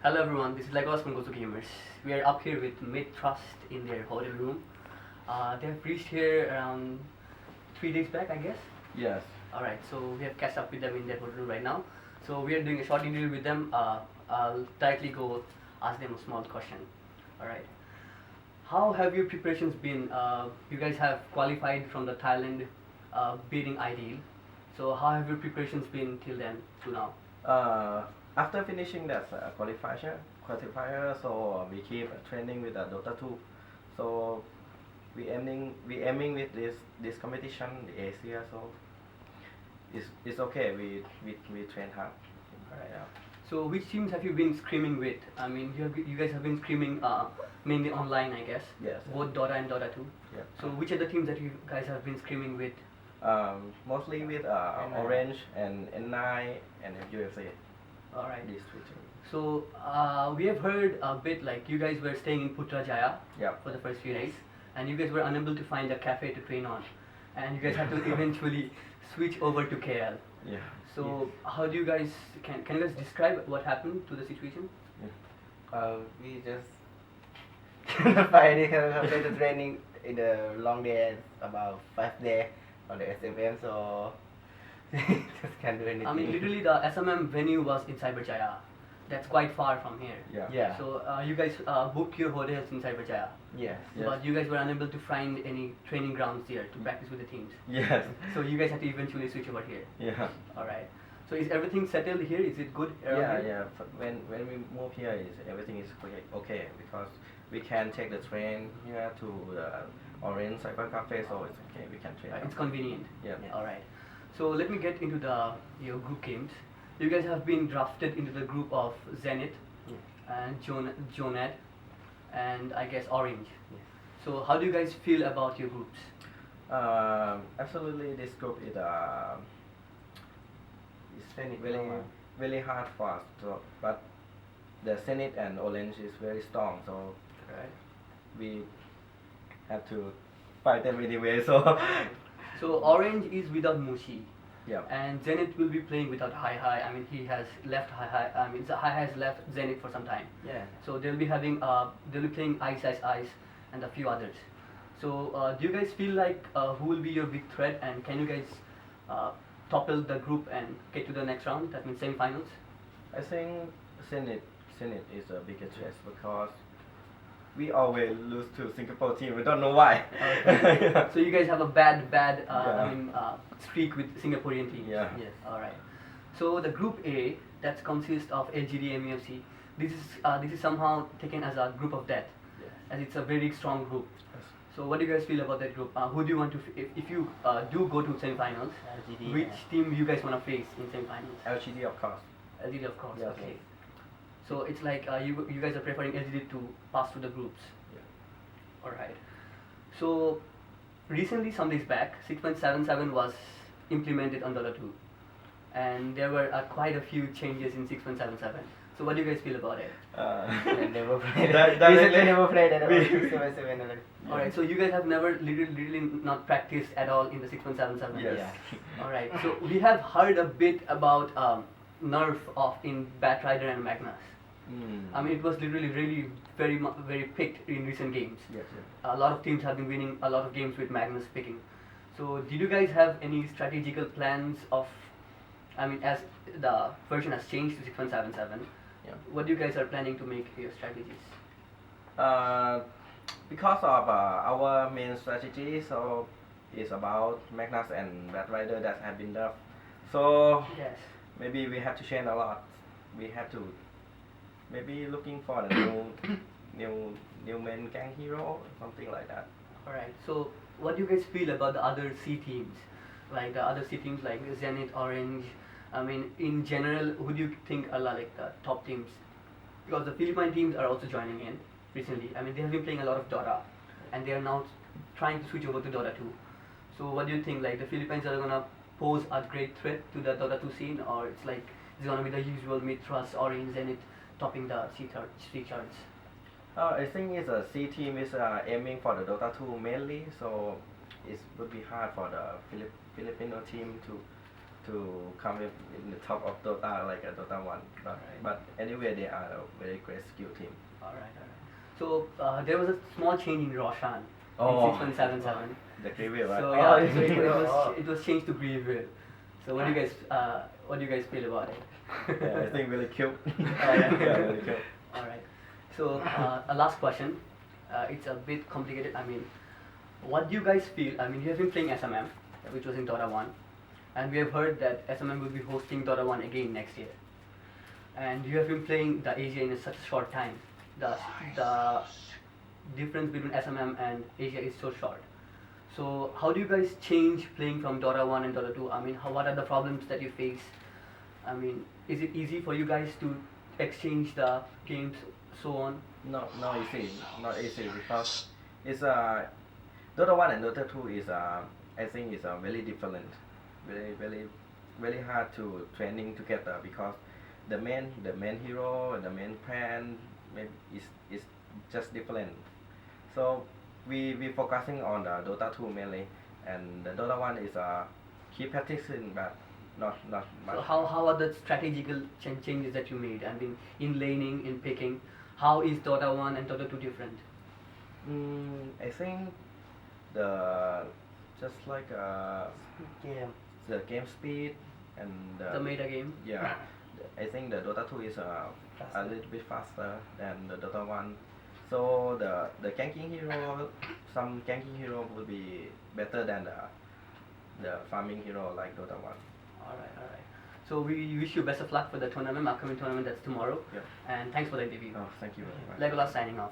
Hello everyone, this is Legolas from Gozo Gamers. We are up here with MiTH-Trust in their hotel room. They have reached here around 3 days back, I guess. Yes. Alright, so we have catched up with them in their hotel room right now. So we are doing a short interview with them. I'll directly go ask them a small question. Alright. How have your preparations been? You guys have qualified from the Thailand beating Ideal. So how have your preparations been till then to now? After finishing that qualifier, so we keep training with the Dota 2. So we aiming with this competition, the Asia. So it's okay. We train hard. Alright. Yeah. So which teams have you been screaming with? I mean, you guys have been screaming mainly online, I guess. Yes. Both Dota and Dota 2. Yeah. So which are the teams that you guys have been screaming with? Mostly with Orange and N9 and UFC. Alright. These three teams. So we have heard a bit like you guys were staying in Putrajaya for the first few days, and you guys were unable to find a cafe to train on, and you guys had to eventually switch over to KL. Yeah. So how do you guys can you guys describe what happened to the situation? We just finding after the training in the long day, about 5 days on the SMM, so just can't do anything. I mean, literally the SMM venue was in Cyberjaya. That's quite far from here. Yeah. Yeah. So you guys booked your hotels in Cyberjaya, Yes. Yes. but you guys were unable to find any training grounds here to practice with the teams. Yes. So you guys had to eventually switch over here. Yeah. All right. So is everything settled here? Is it good around Yeah, here? yeah. When we move here, everything is okay because we can take the train here to the Orange Cyber Cafe, so it's okay. We can train. It's convenient. Yeah. All right. So let me get into your group games. You guys have been drafted into the group of Zenith and Jonad and I guess Orange. So how do you guys feel about your groups? Absolutely, this group is Zenith really normal. really hard for us, but the Zenith and Orange is very strong, so we have to fight them anyway. So So Orange is without Mushi. yeah. And Zenith will be playing without Hi. I mean, he has left Hi. I mean, Hi has left Zenith for some time. Yeah. So they'll be playing Ice, and a few others. So do you guys feel like who will be your big threat, and can you guys topple the group and get to the next round? That means semi-finals. I think Zenith is the biggest threat because we always lose to Singapore team. We don't know why. So you guys have a bad Yeah. streak with Singaporean teams. Yeah. Yes. All right. So the group A that consists of LGD, MUFC. This is somehow taken as a group of death, as it's a very strong group. So what do you guys feel about that group? Who do you want to if you do go to semi-finals? LGD, Which team you guys want to face in semi-finals? LGD, of course. LGD, of course. Yes. Okay. So it's like you guys are preferring LGD to pass through the groups. Yeah. All right. So recently, some days back, 6.77 was implemented on Dota 2, and there were quite a few changes in 6.77. So what do you guys feel about it? I never played. That Recently never played at all. we- 6.7 already. All right. So you guys have never literally not practiced at all in the 6.77. Yes. Yeah. All right. So we have heard a bit about nerf in Batrider and Magnus. I mean, it was literally really very picked in recent games. Yes. A lot of teams have been winning a lot of games with Magnus picking. So did you guys have any strategical plans of, I mean, as the version has changed to 6.77, Yeah. what do you guys are planning to make your strategies? Because of our main strategy, so it's about Magnus and Bad Rider that have been nerfed. So Yes. maybe we have to change a lot. We have to maybe looking for the new main gang hero, something like that. Alright, so what do you guys feel about the other C teams? Like the other C teams like Zenith, Orange, I mean, in general, who do you think are like the top teams? Because the Philippine teams are also joining in recently. I mean, they have been playing a lot of Dota, and they are now trying to switch over to Dota 2. So what do you think? Like the Philippines are gonna pose a great threat to the Dota 2 scene, or it's like it's gonna be the usual MiTH-Trust, Orange, Zenith topping the C charts? I think it's a C team is aiming for the Dota 2 mainly, so it would be hard for the Filipino team to to come in the top of Dota like a Dota 1. But anyway, they are a very great skill team. Alright. So there was a small change in Roshan Oh. in 6.77. The Greville, right? So Oh, yeah, so Oh. it was changed to Grieville. So what do you guys feel about it? yeah, I think really cute. yeah. Really cute. Alright. So a last question. It's a bit complicated. I mean, what do you guys feel? I mean, you have been playing SMM, which was in Dota 1, and we have heard that SMM will be hosting Dota 1 again next year. And you have been playing the Asia in such a short time. The difference between SMM and Asia is so short. So how do you guys change playing from Dota 1 and Dota 2? I mean, what are the problems that you face? I mean, is it easy for you guys to exchange the games, so on? No, not easy because it's Dota 1 and Dota 2 is I think is very different, very hard to training together because the main hero and the main plan is just different. So we focusing on the Dota 2 mainly, and the Dota 1 is keep practicing but not much. So how are the strategical changes that you made? I mean, in laning, in picking, how is Dota 1 and Dota 2 different? I think the just like Game. the game speed and The meta game? yeah, I think the Dota 2 is a Faster. little bit faster than the Dota 1. So the ganking hero, some ganking hero will be better than the farming hero like Dota 1. Alright. So we wish you best of luck for the tournament, upcoming tournament that's tomorrow. Yeah. And thanks for the interview. Oh, thank you very much. Legolas signing off.